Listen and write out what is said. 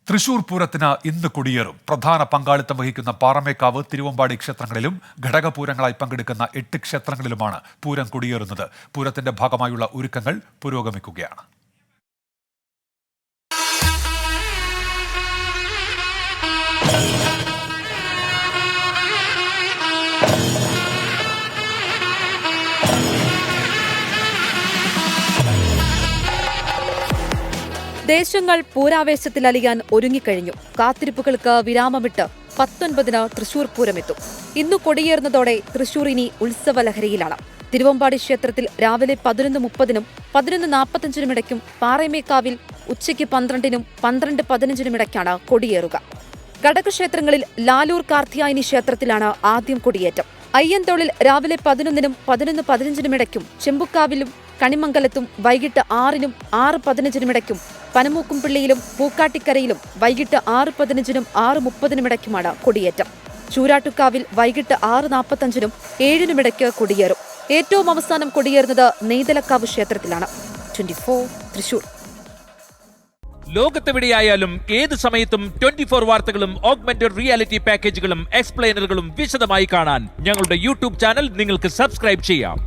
തൃശൂർ പൂരത്തിന് ഇന്ന് കൊടിയേറും. പ്രധാന പങ്കാളിത്തം വഹിക്കുന്ന പാറമേക്കാവ്, തിരുവമ്പാടി ക്ഷേത്രങ്ങളിലും ഘടകപൂരങ്ങളായി പങ്കെടുക്കുന്ന 8 ക്ഷേത്രങ്ങളിലുമാണ് പൂരം കൊടിയേറുന്നത്. പൂരത്തിന്റെ ഭാഗമായുള്ള ഒരുക്കങ്ങൾ പുരോഗമിക്കുകയാണ്. ദേശങ്ങൾ പൂരാവേശത്തിൽ അലിയാൻ ഒരുങ്ങിക്കഴിഞ്ഞു. കാത്തിരിപ്പുകൾക്ക് വിരാമമിട്ട് 19-ന് തൃശൂർ പൂരമെത്തും. ഇന്നു കൊടിയേറുന്നതോടെ തൃശൂർ ഇനി ഉത്സവലഹരിയിലാണ്. തിരുവമ്പാടി ക്ഷേത്രത്തിൽ രാവിലെ 11:30-നും 11:45-നും ഇടയ്ക്കും, പാറമേക്കാവിൽ ഉച്ചയ്ക്ക് 12-നും 12:15-നും ഇടയ്ക്കാണ് കൊടിയേറുക. ഘടകക്ഷേത്രങ്ങളിൽ ലാലൂർ കാർത്യായനി ക്ഷേത്രത്തിലാണ് ആദ്യം കൊടിയേറ്റം. അയ്യന്തോളിൽ രാവിലെ 11-നും 11:15-നും ഇടയ്ക്കും, ചെമ്പുക്കാവിലും കണിമംഗലത്തും വൈകിട്ട് 6-നും 6:15-നും ഇടയ്ക്കും, പനമൂക്കുംപിള്ളിയിലും പൂക്കാട്ടിക്കരയിലും വൈകിട്ട് 6:15-നും 6:30-നും ഇടയ്ക്കുമാണ് കൊടിയേറ്റം. ചൂരാട്ടുകാവിൽ വൈകിട്ട് 6:45-നും 7-നും ഇടയ്ക്ക് കൊടിയേറും. ഏറ്റവും അവസാനം കൊടിയേറുന്നത് നെയ്തലക്കാവ് ക്ഷേത്രത്തിലാണ്. 24 തൃശൂർ. ലോകത്തെവിടെയായാലും ഏത് സമയത്തും 24 വാർത്തകളും ഓഗ്മെന്റഡ് റിയാലിറ്റി പാക്കേജുകളും എക്സ്പ്ലെയിനറുകളും വിശദമായി കാണാൻ ഞങ്ങളുടെ യൂട്യൂബ് ചാനൽ നിങ്ങൾക്ക് സബ്സ്ക്രൈബ് ചെയ്യാം.